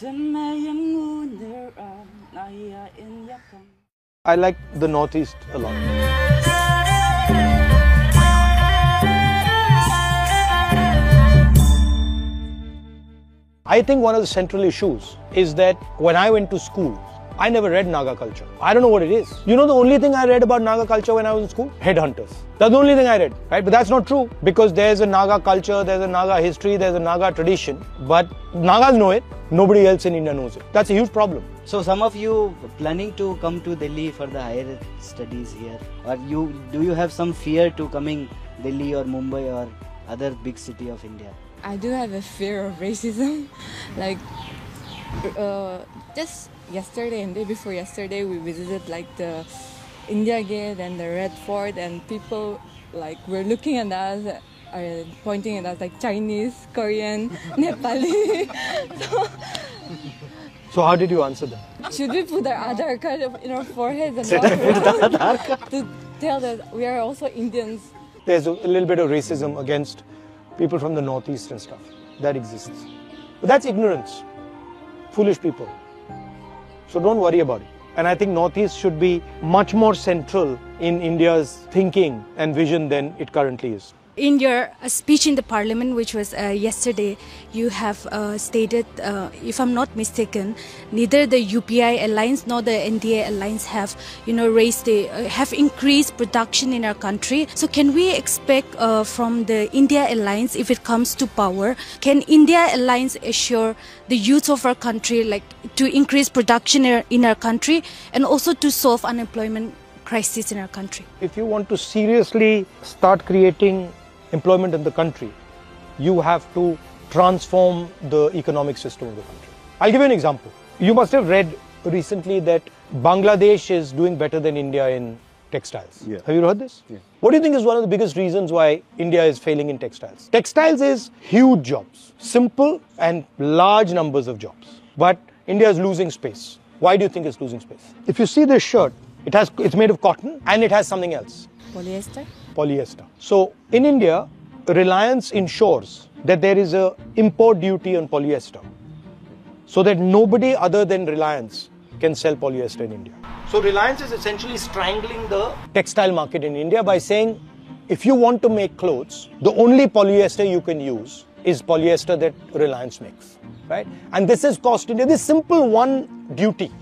I like the Northeast a lot. I think one of the central issues is that when I went to school, I never read Naga culture. I don't know what it is. You know, the only thing I read about Naga culture when I was in school? Headhunters. That's the only thing I read, right? But that's not true, because there's a Naga culture, there's a Naga history, there's a Naga tradition. But Nagas know it, nobody else in India knows it. That's a huge problem. So some of you planning to come to Delhi for the higher studies here? Or do you have some fear to coming Delhi or Mumbai or other big city of India? I do have a fear of racism. Like, just yesterday and day before yesterday, we visited like the India Gate and the Red Fort, and people like were looking at us, pointing at us like Chinese, Korean, Nepali. So how did you answer them? Should we put our Aadhaar card in our foreheads and to tell that we are also Indians? There's a little bit of racism against people from the Northeast and stuff. That exists. But that's ignorance. Foolish people. So don't worry about it. And I think Northeast should be much more central in India's thinking and vision than it currently is. In your speech in the parliament, which was yesterday, you have stated, if I'm not mistaken, neither the UPI alliance nor the NDA alliance have, have increased production in our country. So can we expect from the India alliance, if it comes to power, can India alliance assure the youth of our country, like to increase production in our country and also to solve unemployment crisis in our country? If you want to seriously start creating employment in the country, you have to transform the economic system of the country. I'll give you an example. You must have read recently that Bangladesh is doing better than India in textiles. Yeah. Have you heard this? Yeah. What do you think is one of the biggest reasons why India is failing in textiles? Textiles is huge jobs, simple and large numbers of jobs. But India is losing space. Why do you think it's losing space? If you see this shirt, it's made of cotton and it has something else. Polyester? Polyester. So in India, Reliance ensures that there is a import duty on polyester, so that nobody other than Reliance can sell polyester in India. So Reliance is essentially strangling the textile market in India by saying, if you want to make clothes, the only polyester you can use is polyester that Reliance makes, right? And this has cost India, this simple one duty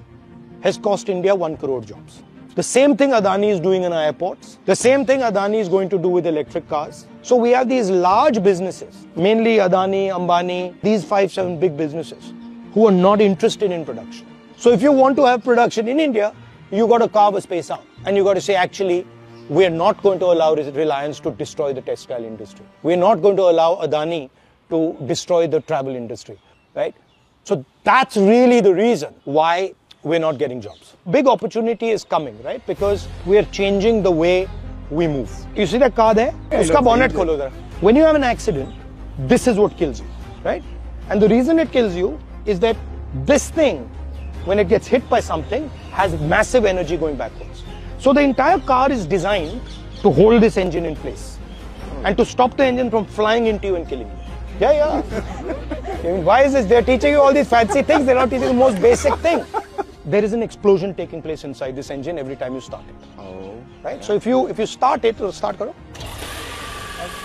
has cost India 1 crore jobs. The same thing Adani is doing in our airports. The same thing Adani is going to do with electric cars. So we have these large businesses, mainly Adani, Ambani, these 5-7 big businesses who are not interested in production. So if you want to have production in India, you got to carve a space out. And you got to say, actually, we are not going to allow Reliance to destroy the textile industry. We are not going to allow Adani to destroy the travel industry, right? So that's really the reason why we're not getting jobs. Big opportunity is coming, right? Because we are changing the way we move. You see that car there? Uska bonnet kholo zara. When you have an accident, this is what kills you, right? And the reason it kills you is that this thing, when it gets hit by something, has massive energy going backwards. So the entire car is designed to hold this engine in place and to stop the engine from flying into you and killing you. Yeah. I mean, why is this? They're teaching you all these fancy things. They're not teaching the most basic thing. There is an explosion taking place inside this engine every time you start it. Oh. Right? Yeah. So if you start it, start karo.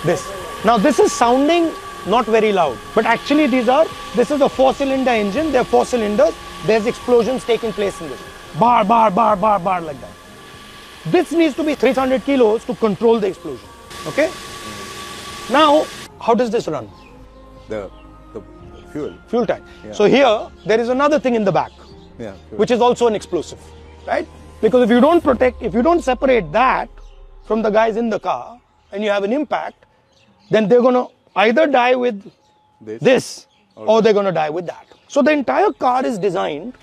This. Now this is sounding not very loud, but actually this is a 4-cylinder engine. There are 4 cylinders. There's explosions taking place in this. Bar like that. This needs to be 300 kilos to control the explosion. Okay? Now, how does this run? The fuel tank. Yeah. So here there is another thing in the back, which is also an explosive, right? Because if you don't protect, if you don't separate that from the guys in the car and you have an impact, then they're going to either die with this or they're going to die with that. So the entire car is designed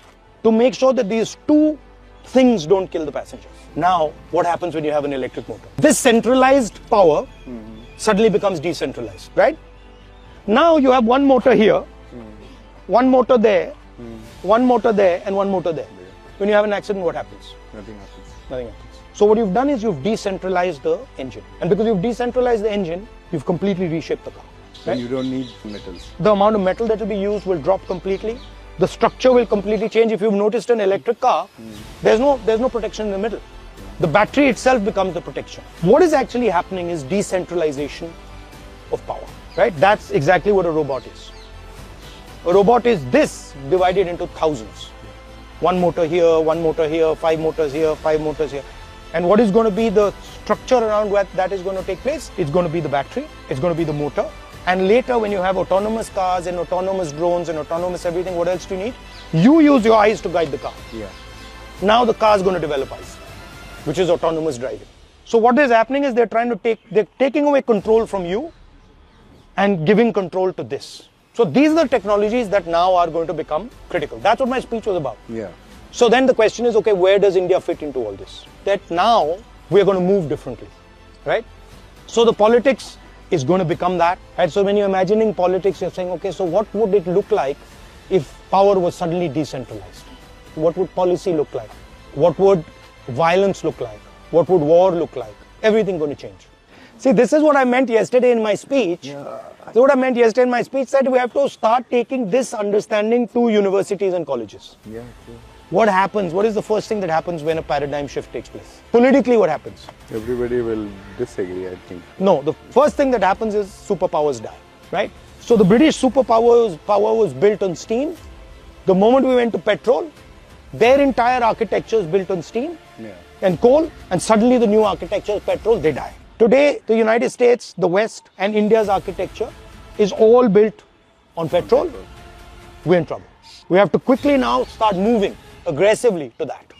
to make sure that these two things don't kill the passengers. Now, what happens when you have an electric motor? This centralized power suddenly becomes decentralized, right? Now you have one motor here, one motor there, one motor there, and one motor there. When you have an accident, what happens? Nothing happens. Nothing happens. So what you've done is you've decentralized the engine. And because you've decentralized the engine, you've completely reshaped the car. Right? And you don't need metals. The amount of metal that will be used will drop completely. The structure will completely change. If you've noticed an electric car, there's no protection in the middle. The battery itself becomes the protection. What is actually happening is decentralization of power, right? That's exactly what a robot is. A robot is this divided into thousands. One motor here, 5 motors here, 5 motors here. And what is going to be the structure around where that is going to take place? It's going to be the battery, it's going to be the motor. And later when you have autonomous cars and autonomous drones and autonomous everything, what else do you need? You use your eyes to guide the car. Yeah. Now the car is going to develop eyes, which is autonomous driving. So what is happening is they're taking away control from you and giving control to this. So these are the technologies that now are going to become critical. That's what my speech was about. Yeah. So then the question is, okay, where does India fit into all this? That now we're going to move differently, right? So the politics is going to become that. And so when you're imagining politics, you're saying, okay, so what would it look like if power was suddenly decentralized? What would policy look like? What would violence look like? What would war look like? Everything going to change. See, this is what I meant yesterday in my speech. This is what I meant yesterday in my speech, that we have to start taking this understanding to universities and colleges. Yeah, true. What happens? What is the first thing that happens when a paradigm shift takes place? Politically, what happens? Everybody will disagree, I think. No, the first thing that happens is superpowers die, right? So the British power was built on steam. The moment we went to petrol, their entire architecture is built on steam and coal, and suddenly the new architecture is petrol, they die. Today, the United States, the West, and India's architecture is all built on petrol. We're in trouble. We have to quickly now start moving aggressively to that.